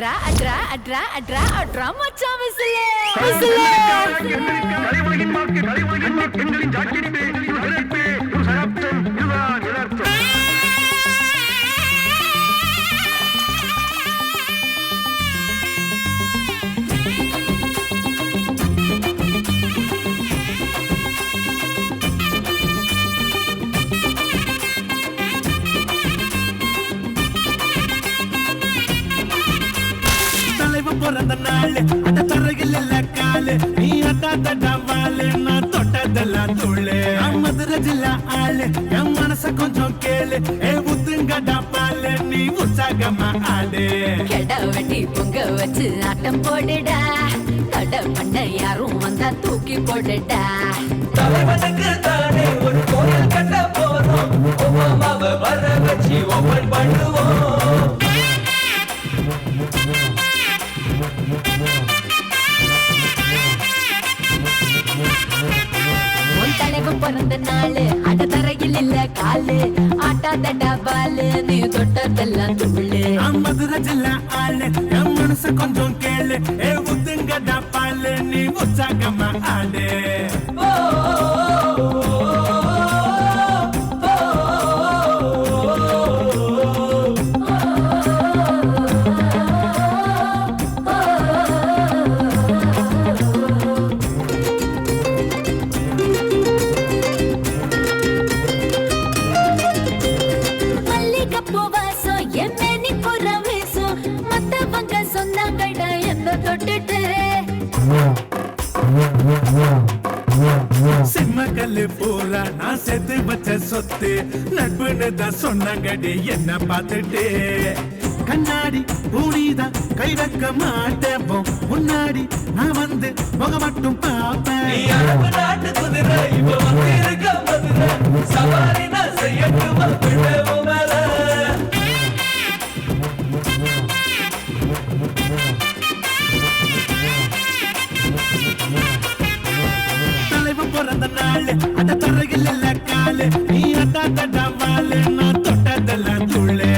அட்ரா அட்ரா அட்ரா அட்ரா மச்சான் விசிலே விசிலே கலைவலகின் மார்க்கு கலைவலகின் மார்க்கு எங்களின் ஜாக்கிரதை நிலைத்து ஒரு சகாப்தம் இதுதான் யதார்த்தம். பிறந்த நாள் அந்த தரையில் இல்ல காலு நீ அட்டாத்தடா வாழு நான் தொட்டதெல்லாம் தூளு மதுரை ஜில்லா ஆளு என் மனச கொஞ்சம் கேளு ஏ உத்துங்கடா பாலு நீ உற்சாகமா ஆளு கெட வெட்டி பொங்க வச்சு ஆட்டம் போடுடா தட பண்ண யாரும் வந்தா தூக்கி போடுடா தலைவனுக்கு தானே ஒரு கோயில் கட்ட போறோம் ஒவ்வாமாவ வர வச்சு ஒவ்வொரு பண்ணுவோம் உன் தலைவன் பிறந்த நாளு அட தரையில் இல்ல காலு ஆட்டாதடா பாலு நீ தொட்டதெல்லாம் துள்ளு மதுரை ஜில்லா ஆளு என் மனச கொஞ்சம் கேளு ஏ உத்துங்கடா பாலு நீ உற்சாகமா ஆளு சிம்மக்கல்லு பூரா நான் சேர்த்து வச்ச சொத்து நட்புன்னு தான் சொன்னாங்கடி என்ன பார்த்துட்டு கண்ணாடி பூனிதான் கை வைக்க மாட்டேன் முன்னாடி நான் வந்து முக மட்டும் பார்ப்பேன் நாட்டு குதிரை இப்ப வந்து இருக்க மதுரை சவாரி நான் செய்யட்டுமா மேல பிறந்த நாள் அந்த தரையில் இல்ல காலு நீ அட்டாத்தடா வாழு நான் தொட்டதெல்லாம் தூளு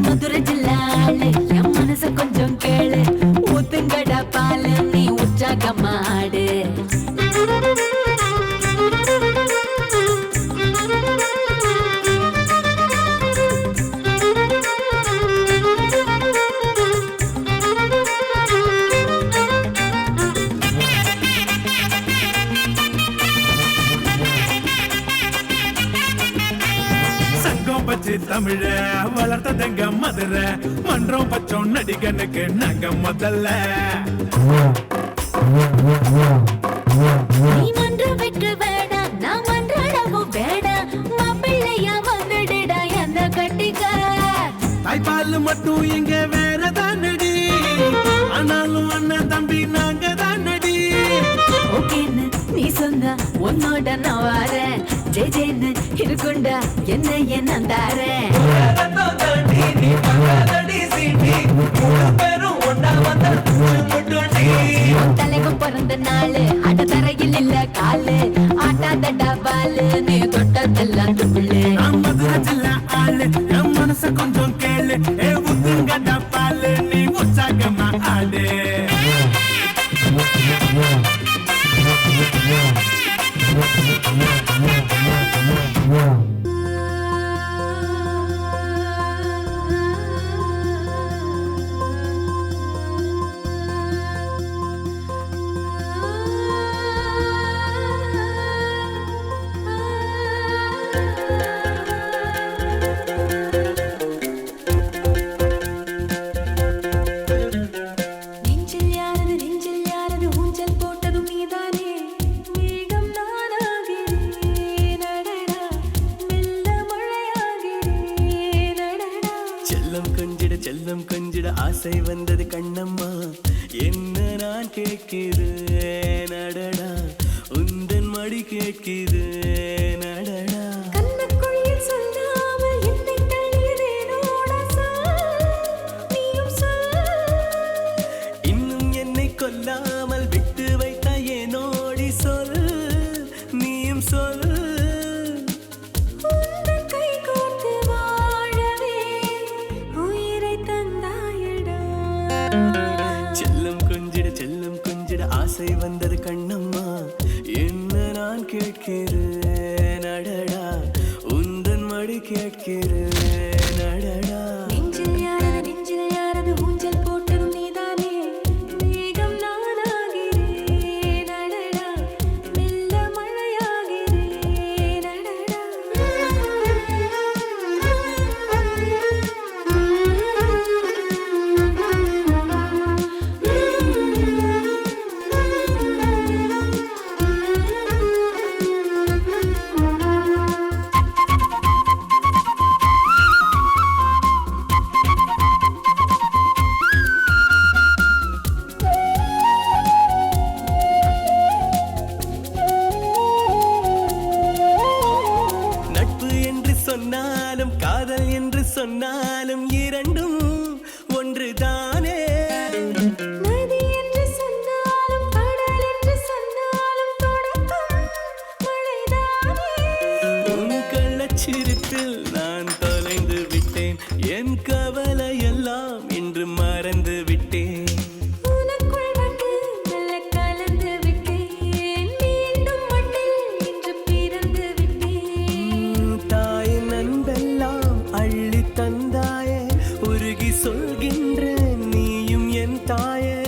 மதுரை ஜில்லாளு என் மனச கொஞ்சம் கேளு ஊத்துங்கடா பாலு நீ உற்சாகமாடு தமிழ வளர்த்ததங்க மதுரை மன்றம் பச்சோம் நடிகனுக்கு நாங்க முதல்ல நீ மன்றம் வைக்க வேணாம் நான் மன்றாடவும் வேணாம் மாப்பிள்ளையா வந்துடுடா என்ன கட்டிக்க தாய்ப்பால் மட்டும் இங்க வேறதான் நடி ஆனாலும் அண்ணன் தம்பி நாங்க தான் நடி ஓகேன்னு நீ சொன்னா உன்னோட நான் வாரேன் ஜெய் ஜெயின்னு இருக்குண்டா என்ன என்ன தாரேன் தலைவன் பிறந்த நாளு அட தரையில் இல்ல காலு ஆட்டாதடா பாலு நீ தொட்டதெல்லாம் துள்ளு மதுரை ஜில்லா ஆளு என் மனச கொஞ்சம் கேளு ஏ உத்துங்கடா பாலு நீ உற்சாகமா ஆளு செல்லம் கொஞ்சிட ஆசை வந்தது கண்ணம்மா என்ன நான் கேட்கிறேன் அடடா உந்தன் மடி கேட்கிறேன் அடடா இன்னும் என்னை கொல்லாமல் விட்டு வைத்த ஏனோடி சொல் நீயும் சொல் தந்தாயடா நதி என்று சொன்னாலும் கடல் என்று சொன்னாலும் தொடக்கம் மழைதானே. உன் கள்ளச்சிரிப்பில் நான் தொலைந்து விட்டேன், என் கவலை எல்லாம் இன்று மறந்து விட்டேன். உனக்குள் வந்து மெல்ல கலந்து விட்டேன், மீண்டும் மண்ணில் இன்று பிறந்து விட்டேன். தாயின் அன்பெல்லாம் அள்ளி தந்தாயே, உருகி சொல்கின்றேன் நீயும் என் தாயே.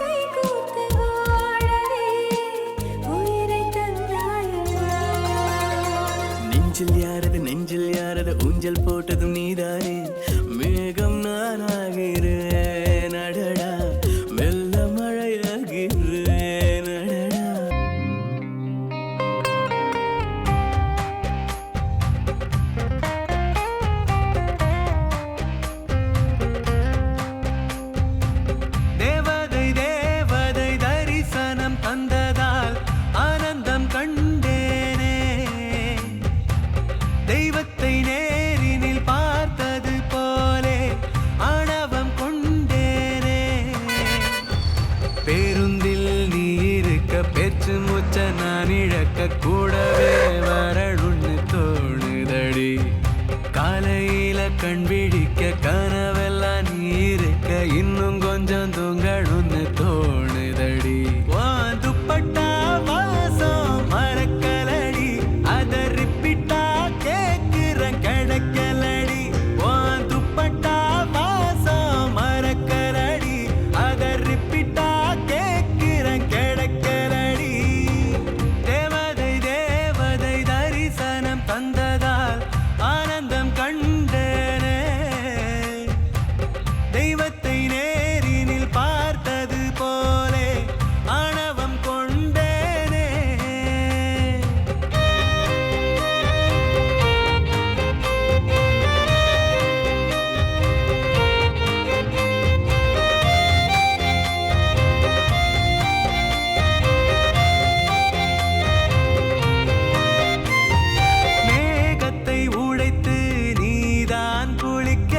கை கோர்த்து வாழவே உயிரை தந்தாயா. நெஞ்சில் யாரது ஊஞ்சல் போட்டதும் நீதானே. மேகம் நானாகிறேன் அடடா, மெல்ல மழையாகிறேன் அடடா. தேவதை தேவதை தரிசனம் தந்ததால் ஆனந்தம் கண்டேனே. தெய்வத்தை நேரினில் பார்த்தது போலே ஆணவம் கொண்டேனே. பேருந்தில் நீ இருக்க பேச்சு மூச்ச நான் இழக்க கூடவே வரணும்னு தோணுதடி. காலையில கண் விழிக்க கனவெல்லாம் நீ இருக்க இன்னும் கொஞ்சம் தூங்கணும்னு தோணுதடி. துப்பட்டா வாசம் மறக்கலடி, அத ரிப்பீட்டா கேக்குறேன் கிடைக்கலடி. துப்பட்டா வாசம் மறக்கலடி, அத ரிப்பீட்டா கேக்குறேன் கிடைக்கலடி. தேவதை தேவதை தரிசனம் தந்ததால் ஆனந்தம் கண்டேனே. தெய்வத்தை நேரினில் பார்த்தது போலே ஆணவம் கொண்டேனே. மேகத்தை உடைத்து நீதான் குளிக்க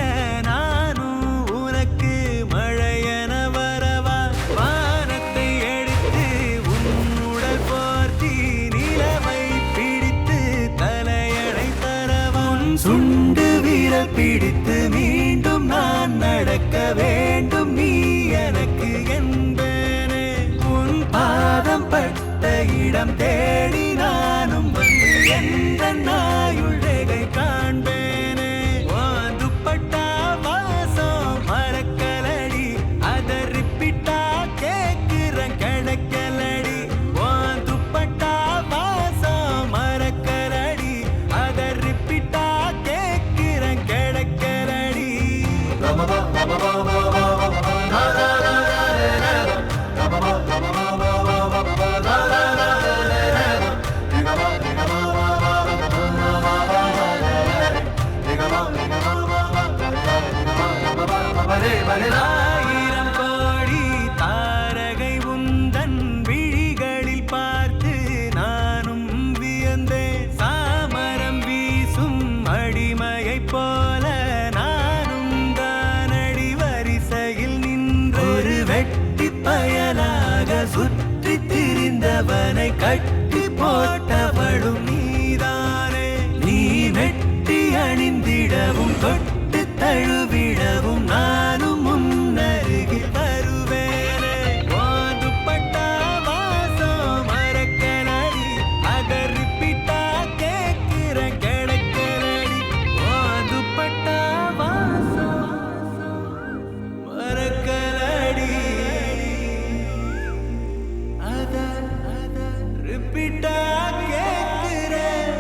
நானும் உனக்கு மழையென வரவா. வானத்தை எடுத்து உன்னுடல் போர்த்தி நிலவை பிடித்து தலையணை தரவா. சுண்டு விரல் பிடித்து மீண்டும் நான் நடக்க வேண்டும், நீ எனக்கு என்பேனே. உன் பாதம் பட்ட இடம் தேடி நானும் வந்து எந்த நாயுள் ரேகை காண்பேனே. துப்பட்டா வாசம் மறக்கலடி, அத ரிப்பீட்டா கேக்குறேன் கிடைக்கலடி. துப்பட்டா வாசம் மறக்கலடி, அத ரிப்பீட்டா கேக்குறேன் கிடைக்கலடி. ஆயிரம் கோடி தாரகை உந்தன் விழிகளில் பார்த்து நானும் வியந்தேன். சாமரம் வீசும் அடிமையைப் போல நானும் தானடி வரிசையில் நின்று ஒரு வெட்டி பயலாக சுற்றி திரிந்தவனை கட்டி போட்டவளும் நீதானே. நீ வெட்டி அணிந்திடவும் தொட்டு தழுவிடவும் நானும் முன்னருகில் வருவேனே. துப்பட்டா வாசம் மறக்கலடி, அத ரிப்பீட்டா கேக்குறேன் கிடைக்கலடி. துப்பட்டா வாசம் மறக்கலடி, அத ரிப்பீட்டா கேக்குறேன்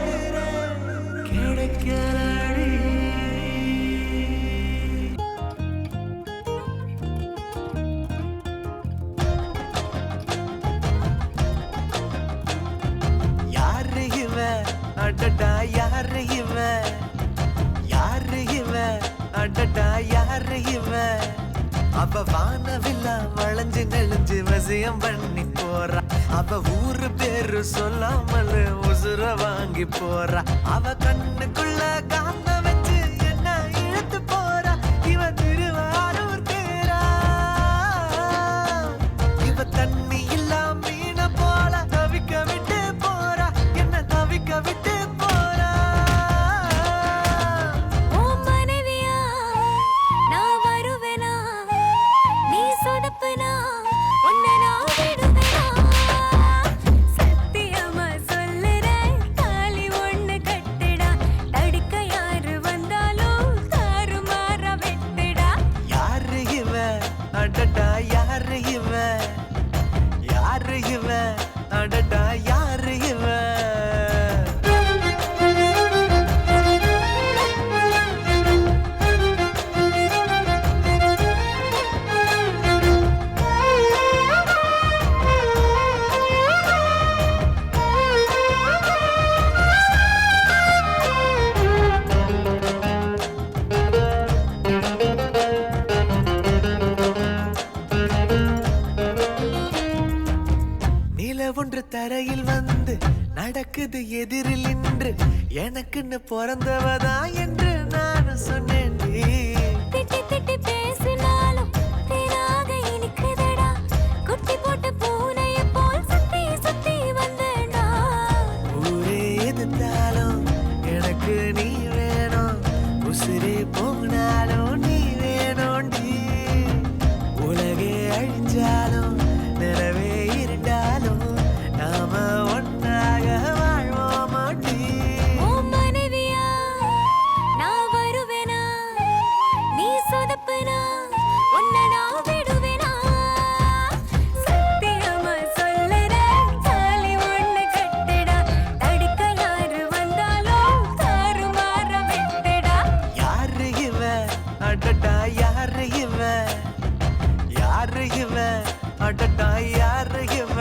கிடைக்கலடி. யாரு இவன் அடடா, யாரு இவன், யாரு இவன் அடடா, யாரு இவன். அவ வானவில்லா வளைஞ்சு நெளிஞ்சு வசியம் பண்ணி போறா. அவ ஊரு பேரு சொல்லாமல் உசுர வாங்கி போறா. அவ கண்ணுக்குள்ள காந்த வச்சு என்ன இழுத்து போறா. இவ திருவாரூர் தேரா. சொதப்பனா உன்னை நான் விடுவேனா சத்தியமா சொல்லுறேன் தாலி ஒண்ணு கட்டுடா தடுக்க யாரு வந்தாலும் தாறுமாறா வெட்டுடா யாரு இவ அடடா யாரு இவ யாரு இவ அடடா யாரு இவ ஒன்று தரையில் வந்து நடக்குது எதிரில் நின்று எனக்குன்னு பிறந்தவதா என்று நான் சொன்னேன் திட்டி திட்டி பேசினாலும் தேனாக இனிக்குதடா குட்டி போட்ட பூனைய போல் சுத்தி சுத்தி வந்தடா ஊரே எதிர்த்தாலும் எனக்கு நீ வேணும் உசிரே போனாலும் நீ வேணும்டி உலகே அழிஞ்சாலும் நிலவே இருந்தாலும் நாம ஒன்றாக வாழ்வோமாட்டி உன் மனைவியா நான் வருவேனா நீ சொதப்பனா உன்னை நான் விடுவேனா சத்தியமா சொல்லுறேன் தாலி ஒண்ணு கட்டுடா தடுக்க யாரு வந்தாலும் தாறுமாறா வெட்டுடா யாரு இவ அடடா யாரு இவ யாரு இவ அடடா யாரு இவ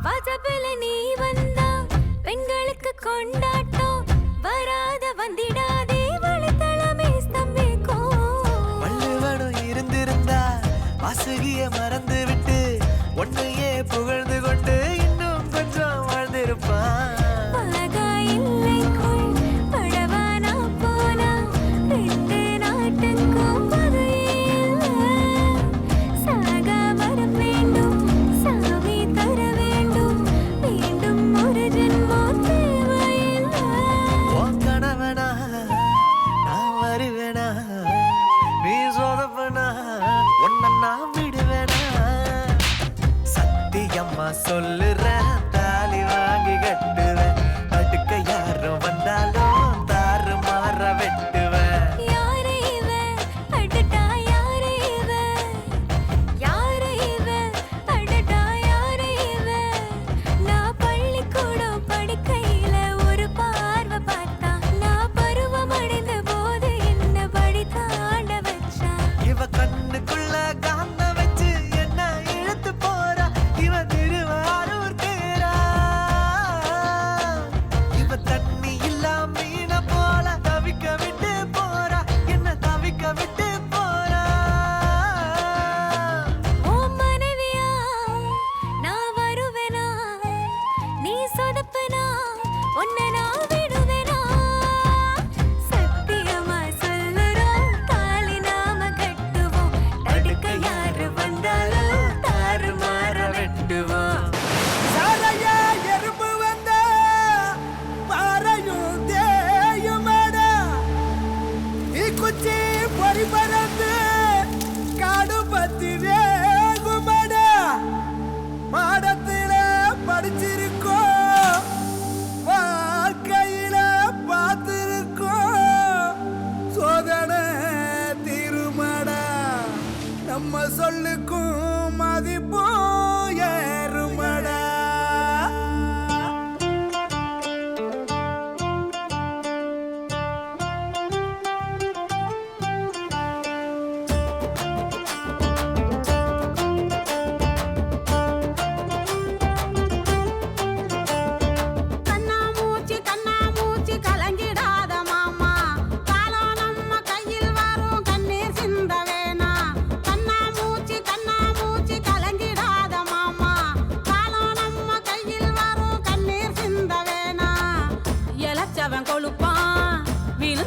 வாசப்பல நீ வந்தா பெண்களுக்கு கொண்டாட்டம் வராத வந்திடாதே வழித்தளமே ஸ்தம்பிக்கும் வள்ளுவனும் இருந்திருந்தா வாசுகிய மறந்து விட்டு ஒன்னையே புகழ்ந்து கொண்டு இன்னும் கொஞ்சம் வாழ்ந்திருப்பான் பலகா இல்லைக்குள் பழவானா போனா ரெண்டு நாட்டுக்கும் பகையில்லை சாகா வரம் வேண்டும் சாமி தர வேண்டும் மீண்டும் ஒரு ஜென்மம் தேவையில்லை உன் கணவனா நான் வருவேனா நீ சொதப்பனா உன்னை நான் விடுவேனா சத்தியம்மா சொல்லுறேன் தாலி வாங்கி கட்டுவேன் அடுக்க யாரும் வந்தாலும் தாறு மாற வெட்டுவேன் யாரு இவ அடடா யாரு இவ யாரு இவ அடடா யாரு இவ நான் பள்ளிக்கூடம் படிக்கையில ஒரு பார்வை பார்த்தா நான் பருவம் அடைந்த போது என்ன படி தாண்ட வச்சா இவ கண்ணுக்குள்ள காந்த வச்சு என்ன இழுத்து போறா இவ திருவாரூர் தேரா இவ தண்ணி இல்லா மீன போல தவிக்க விட்டு போறா என்ன தவிக்க விட்டு போறா உன் மனைவியா நான் வருவேனா நீ சொதப்பனா உன்னை நான் விடுவேனா சத்தியமா சொல்லுறோம் தாலி நாம கட்டுவோம் தடுக்க யாரு வந்தாலும் தாறுமாற வெட்டுவோம் சாரையா எறும்பு வந்தா பாறையும் தேயுமாடா நீ குச்சி பொறி பறந்து காடு பத்தி வேகுமாடா பாடத்தில படிச்சிருக்கோம் வாழ்க்கையில பார்த்திருக்கோம் சோதனை தீருமாடா நம்ம சொல்லுக்கும் மதிப்பும் ஏறுமடா கண்ணாமூச்சி கலங்கிடாத மாமா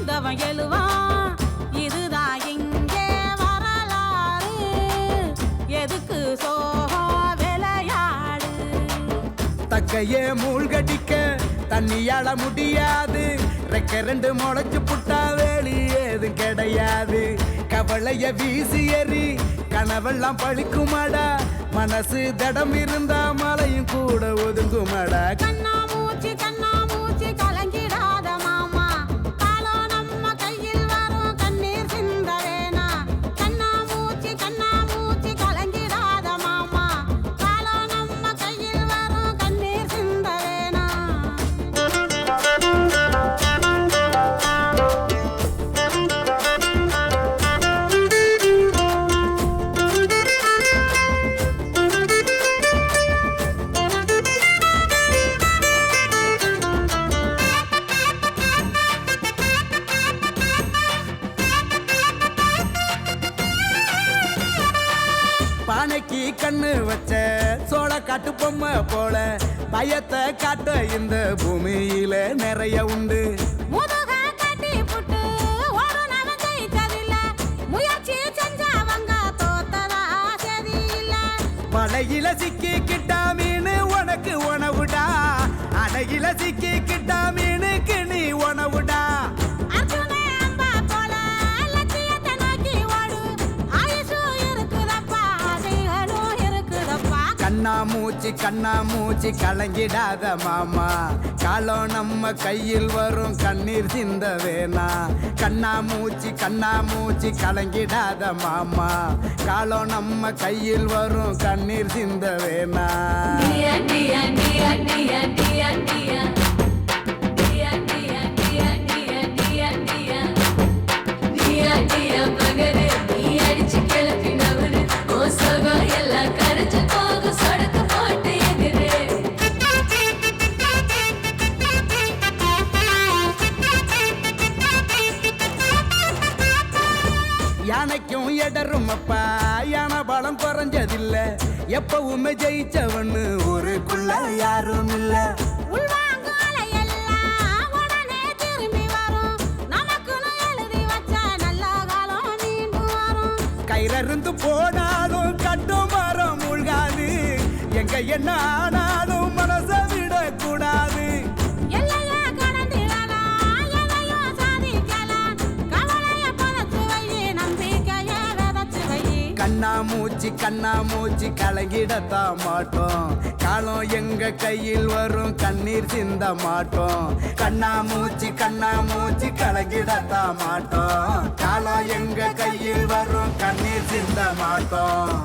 வந்தவன் எழுவான் இதுதான் இங்கே வரலாறு எதுக்கு சோகம் விளையாடு தக்கையே மூழ்கடிக்க தண்ணியால முடியாது ரெக்க ரெண்டு முளைச்சு புட்டா வேலி ஏதும் கிடையாது கவலைய வீசி எறி கனவெல்லாம் பழிக்குமாடா மனசு தடம் இருந்தா மலையும் கூட ஒதுங்குமாடா கண்ணா மூச்சு கலங்கிடாத மாமா காலம் நம்ம கையில் வரும் கண்ணீர் சிந்த வேணா கண்ணா மூச்சு கலங்கிடாத மாமா காலம் நம்ம கையில் வரும் கண்ணீர் சிந்த வேணா பானைக்கு கண்ணு வச்ச சோள காட்டு பொம்மை போல பயத்தை காட்ட இந்த பூமியில நிறைய உண்டு முதுக கட்டி புட்டு ஓடுனவன் ஜெயிச்சதில்ல முயற்சி செஞ்சவங்க தோத்ததா சரியில்ல படையில சிக்கி கிட்டா மீன் உனக்கு உணவுடா அடையில சிக்கி கிட்டா மீனுக்கு நீ உணவுடா அர்ஜுனே அம்பா போல லட்சியத்தை நோக்கி ஓடு ஆயுசு இருக்குதப்பா ஆசைகளும் இருக்குதப்பா கண்ணா மூச்சு கலங்கிடாத மாமா காலம் நம்ம கையில் வரும் கண்ணீர் சிந்த வேணா கண்ணா மூச்சு கலங்கிடாத மாமா காலம் நம்ம கையில் வரும் கண்ணீர் சிந்த வேணா யானைக்கும் எடரும் அப்பா யானை பலம் குறைஞ்சதில்ல எப்பவுமே ஜெயிச்சவன்னு ஊருக்குள்ள யாரும் இல்ல உள்வாங்கு அலையெல்லாம் உடனே திரும்பி வரும் நமக்குன்னு எழுதி வச்ச நல்ல காலம் மீண்டும் வரும் கயிறருந்து போனாலும் கட்டு மரம் மூழ்காது எங்க என்ன ஆனாலும் மனச விடக்கூடாது எல்லைய கடந்திடலாம் எதையும் சாதிக்கலாம் கவலைய புதைச்சு வை நம்பிக்கைய விதைச்சு வை கண்ணா மூச்சு கலங்கிடத்தான் மாட்டோம் காலம் எங்க கையில் வரும் கண்ணீர் சிந்த மாட்டோம் கண்ணா மூச்சு கலங்கிடத்தான் மாட்டோம் காலம் எங்க கையில் வரும் கண்ணீர் சிந்த மாட்டோம்